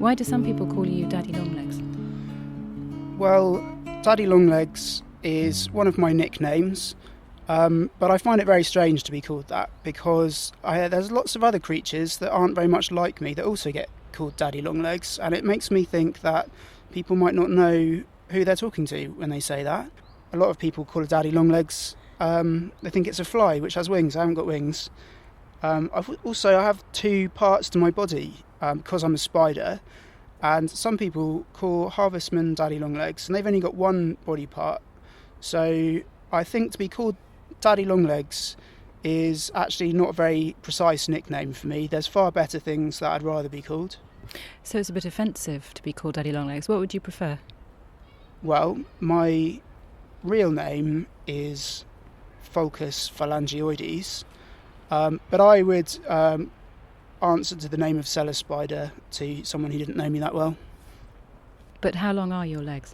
Why do some people call you Daddy Longlegs? Well, Daddy Longlegs is one of my nicknames, but I find it very strange to be called that because there's lots of other creatures that aren't very much like me that also get called Daddy Longlegs, and it makes me think that people might not know who they're talking to when they say that. A lot of people call a Daddy Longlegs, they think it's a fly which has wings. I haven't got wings. I have two parts to my body because I'm a spider, and some people call harvestmen Daddy Longlegs and they've only got one body part. So I think to be called Daddy Longlegs is actually not a very precise nickname for me. There's far better things that I'd rather be called. So it's a bit offensive to be called Daddy Longlegs. What would you prefer? Well, my real name is Fulcus phalangioides, but I would answer to the name of Cellar Spider to someone who didn't know me that well. But how long are your legs?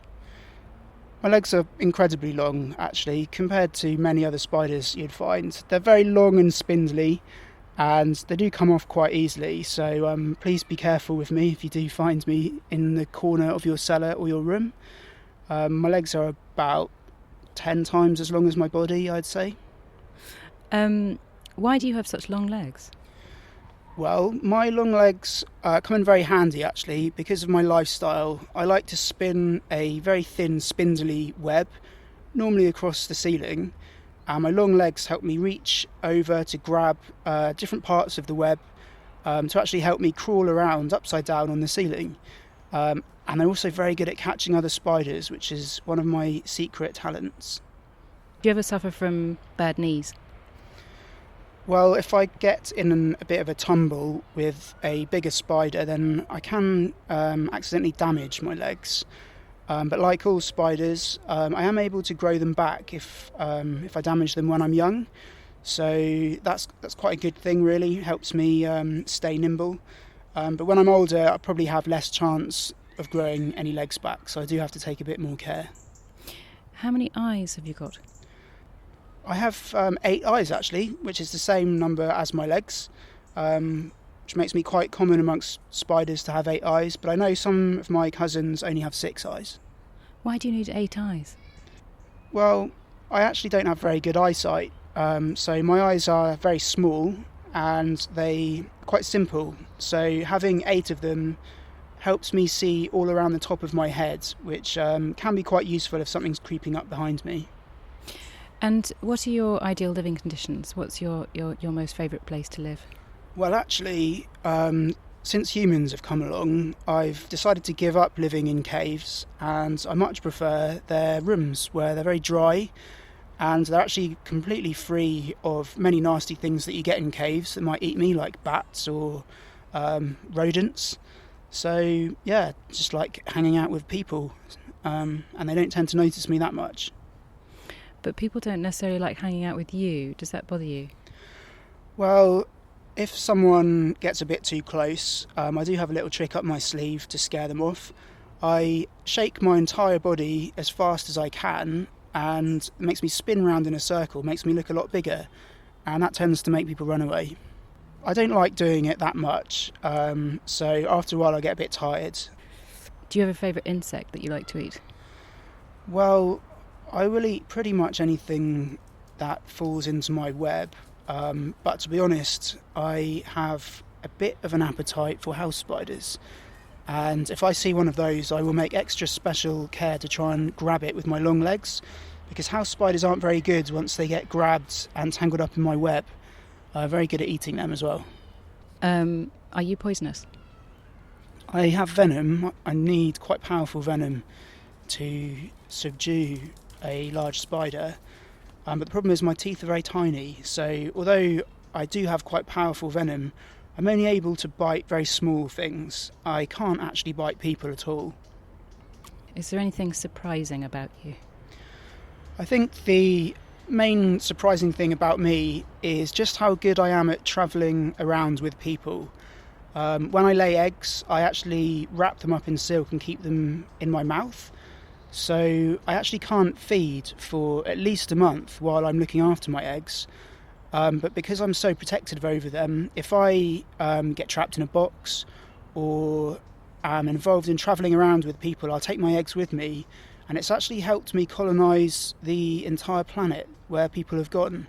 My legs are incredibly long, actually, compared to many other spiders you'd find. They're very long and spindly, and they do come off quite easily, so please be careful with me if you do find me in the corner of your cellar or your room. My legs are about 10 times as long as my body, I'd say. Why do you have such long legs? Well, my long legs come in very handy, actually, because of my lifestyle. I like to spin a very thin, spindly web, normally across the ceiling, and my long legs help me reach over to grab different parts of the web to actually help me crawl around upside down on the ceiling. And they're also very good at catching other spiders, which is one of my secret talents. Do you ever suffer from bad knees? Well, if I get in a bit of a tumble with a bigger spider, then I can accidentally damage my legs. But like all spiders, I am able to grow them back if I damage them when I'm young. So that's quite a good thing, really. It helps me stay nimble. But when I'm older, I probably have less chance of growing any legs back, so I do have to take a bit more care. How many eyes have you got? I have 8 eyes, actually, which is the same number as my legs, which makes me quite common amongst spiders to have 8 eyes, but I know some of my cousins only have 6 eyes. Why do you need 8 eyes? Well, I actually don't have very good eyesight, so my eyes are very small and they're quite simple, so having 8 of them helps me see all around the top of my head, which can be quite useful if something's creeping up behind me. And what are your ideal living conditions? What's your most favourite place to live? Well, actually, since humans have come along, I've decided to give up living in caves, and I much prefer their rooms where they're very dry and they're actually completely free of many nasty things that you get in caves that might eat me, like bats or rodents. So, yeah, just like hanging out with people, and they don't tend to notice me that much. But people don't necessarily like hanging out with you. Does that bother you? Well, if someone gets a bit too close, I do have a little trick up my sleeve to scare them off. I shake my entire body as fast as I can, and it makes me spin round in a circle, makes me look a lot bigger, and that tends to make people run away. I don't like doing it that much, so after a while I get a bit tired. Do you have a favourite insect that you like to eat? Well, I will eat pretty much anything that falls into my web, but to be honest, I have a bit of an appetite for house spiders, and if I see one of those, I will make extra special care to try and grab it with my long legs, because house spiders aren't very good once they get grabbed and tangled up in my web. Very good at eating them as well. Are you poisonous? I have venom. I need quite powerful venom to subdue a large spider, but the problem is my teeth are very tiny, so although I do have quite powerful venom, I'm only able to bite very small things. I can't actually bite people at all. Is there anything surprising about you? I think the main surprising thing about me is just how good I am at travelling around with people. When I lay eggs, I actually wrap them up in silk and keep them in my mouth. So I actually can't feed for at least a month while I'm looking after my eggs. But because I'm so protective over them, if I get trapped in a box or am involved in travelling around with people, I'll take my eggs with me, and it's actually helped me colonise the entire planet where people have gone.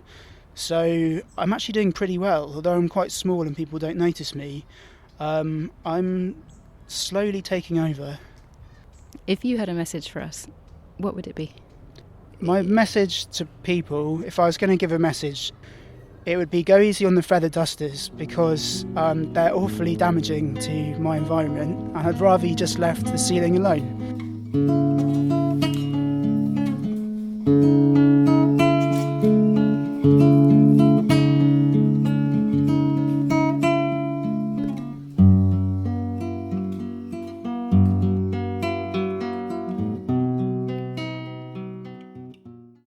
So I'm actually doing pretty well, although I'm quite small and people don't notice me. I'm slowly taking over. If you had a message for us, what would it be? My message to people, if I was going to give a message, it would be go easy on the feather dusters, because they're awfully damaging to my environment, and I'd rather you just left the ceiling alone.